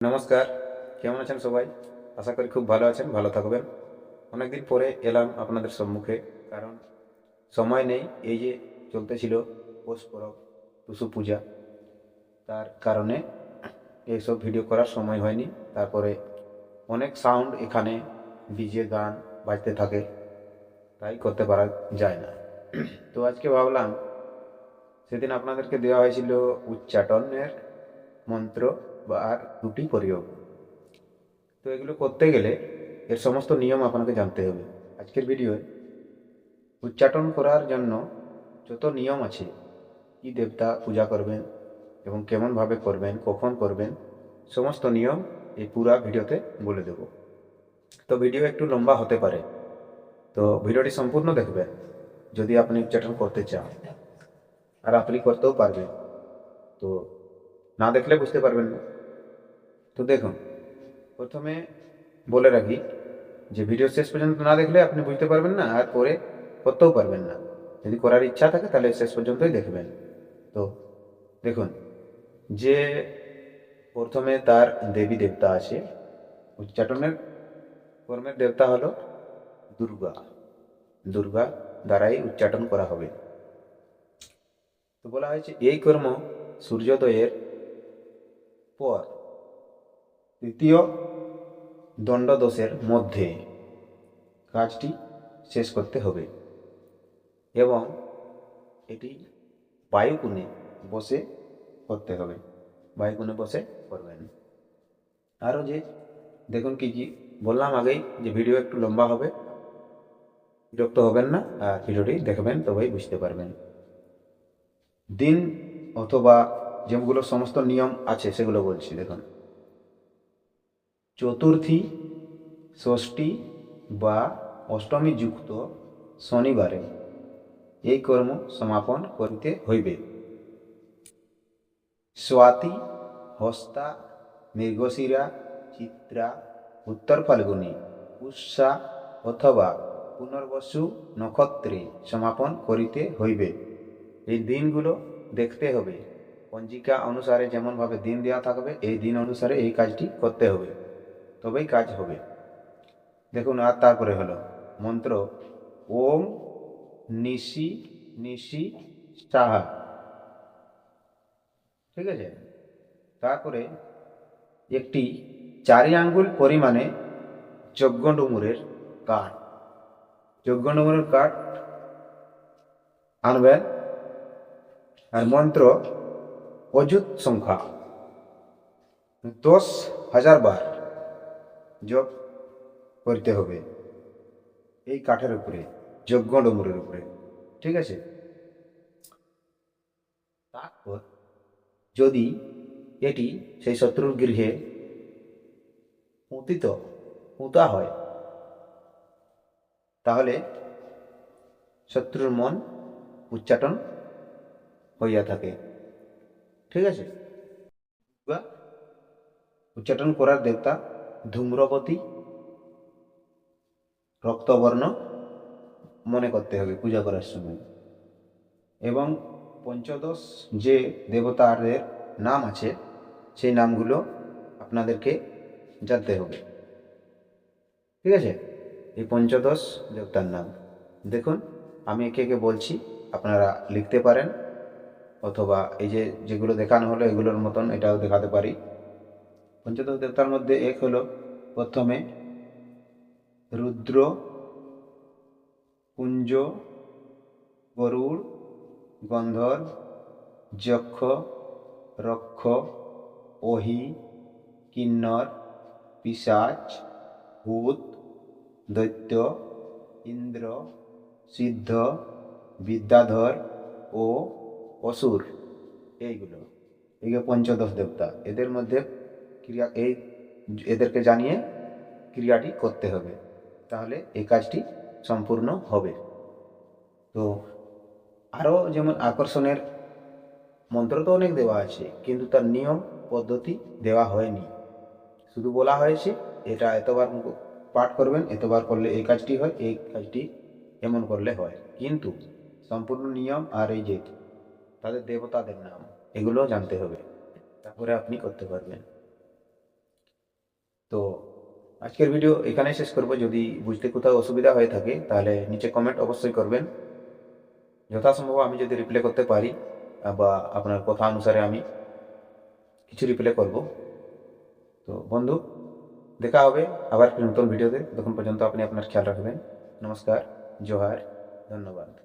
নমস্কার। কেমন আছেন সবাই? আশা করি খুব ভালো আছেন, ভালো থাকবেন। অনেকদিন পরে এলাম আপনাদের সম্মুখে, কারণ সময় নেই। এই যে চলতেছিল পৌষ পরব, টুসু পূজা, তার কারণে এইসব ভিডিও করার সময় হয়নি। তারপরে অনেক সাউন্ড এখানে, ডিজে গান বাজতে থাকে, তাই করতে পারা যায় না। তো আজকে ভাবলাম, সেদিন আপনাদেরকে দেওয়া হয়েছিল উচ্চাটনের মন্ত্র বা আর দুটি প্রয়োগ। তো এগুলো করতে গেলে এর সমস্ত নিয়ম আপনাকে জানতে হবে। আজকের ভিডিওয় উচ্চাটন করার জন্য যত নিয়ম আছে, কি দেবতা পূজা করবেন এবং কেমনভাবে করবেন, কখন করবেন, সমস্ত নিয়ম এই পুরা ভিডিওতে বলে দেব। তো ভিডিও একটু লম্বা হতে পারে, তো ভিডিওটি সম্পূর্ণ দেখবেন যদি আপনি উচ্চাটন করতে চান, আর আপনি করতেও পারবেন। তো না দেখলে বুঝতে পারবেন না। তো দেখুন, প্রথমে বলে রাখি যে ভিডিও শেষ পর্যন্ত না দেখলে আপনি বুঝতে পারবেন না, আর পরে করতেও পারবেন না। যদি করার ইচ্ছা থাকে তাহলে শেষ পর্যন্তই দেখবেন। তো দেখুন, যে প্রথমে তার দেবী দেবতা আছে, উচ্চাটনের কর্মের দেবতা হলো দুর্গা। দুর্গা দ্বারাই উচ্চাটন করা হবে। তো বলা হয়েছে এই কর্ম সূর্যোদয়ের পর তৃতীয় দণ্ডদোষের মধ্যে কাজটি শেষ করতে হবে এবং এটি বায়ুকোণে বসে করতে হবে। বায়ুকোণে বসে করবেন। আরও যে দেখুন, কি কি বললাম আগেই, যে ভিডিও একটু লম্বা হবে, বিরক্ত হবেন না, আর ভিডিওটি দেখবেন তবেই বুঝতে পারবেন। দিন অথবা যেগুলো সমস্ত নিয়ম আছে সেগুলো বলছি। দেখুন, চতুর্থী, ষষ্ঠী বা অষ্টমী যুক্ত শনিবারে এই কর্ম সমাপন করিতে হইবে। স্বাতি, হস্তা, মৃগশিরা, চিত্রা, উত্তর ফাল্গুনী, পুষ্যা অথবা পুনর্বসু নক্ষত্রে সমাপন করিতে হইবে। এই দিনগুলো দেখতে হবে, পঞ্জিকা অনুসারে যেমনভাবে দিন দেওয়া থাকবে এই দিন অনুসারে এই কাজটি করতে হবে, তবেই কাজ হবে। দেখুন, আর তারপরে হলো মন্ত্র ওম নিশি নিশি সাহা। ঠিক আছে? তারপরে একটি 4 আঙ্গুল পরিমাণে যজ্ঞ ডুমুরের কাঠ, যজ্ঞ ডুমুরের কাঠ আনবেন। আর মন্ত্র অযুত সংখ্যা 10,000 বার জপ করতে হবে এই কাঠের উপরে, যজ্ঞ ডুমুরের উপরে। ঠিক আছে? তারপর যদি এটি সেই শত্রুর গৃহে পুঁতা হয়, তাহলে শত্রুর মন উচ্চাটন হইয়া থাকে। ঠিক আছে? বা উচ্চাটন করার দেবতা ধূম্রবতী, রক্তবর্ণ মনে করতে হবে পূজা করার সময়। এবং পঞ্চদশ যে দেবতাদের নাম আছে সেই নামগুলো আপনাদেরকে জানতে হবে। ঠিক আছে? এই পঞ্চদশ দেবতার নাম দেখুন, আমি একে একে বলছি, আপনারা লিখতে পারেন, অথবা এই যে যেগুলো দেখানো হলো এগুলোর মতন এটাও দেখাতে পারি। পঞ্চদশ দেবতার মধ্যে এক হলো প্রথমে রুদ্র, কুঞ্জ, গরুড়, গন্ধর্ব, যক্ষ, রক্ষ, অহি, কিন্নর, পিশাচ, ভূত, দৈত্য, ইন্দ্র, সিদ্ধ, বিদ্যাধর ও অসুর। এইগুলো পঞ্চদশ দেবতা। এদের মধ্যে এদেরকে জানিয়ে ক্রিয়াটি করতে হবে, তাহলে এই কাজটি সম্পূর্ণ হবে। তো আরও যেমন আকর্ষণের মন্ত্র তো অনেক দেওয়া আছে, কিন্তু তার নিয়ম পদ্ধতি দেওয়া হয়নি। শুধু বলা হয়েছে এটা এতবার পাঠ করবেন, এতবার করলে এই কাজটি হয়, এই কাজটি এমন করলে হয়, কিন্তু সম্পূর্ণ নিয়ম আর এই যে তাদের দেবতাদের নাম এগুলো জানতে হবে, তারপরে আপনি করতে পারবেন। তো আজকের ভিডিও এখানেই শেষ করব। যদি বুঝতে কোথাও অসুবিধা হয়ে থাকে তাহলে নিচে কমেন্ট অবশ্যই করবেন। যথাসম্ভব আমি যদি রিপ্লাই করতে পারি বা আপনার কথা অনুসারে আমি কিছু রিপ্লাই করব। তো বন্ধু, দেখা হবে আবার একটি নতুন ভিডিওতে। ততক্ষণ পর্যন্ত আপনি আপনার খেয়াল রাখবেন। নমস্কার, জোহার, ধন্যবাদ।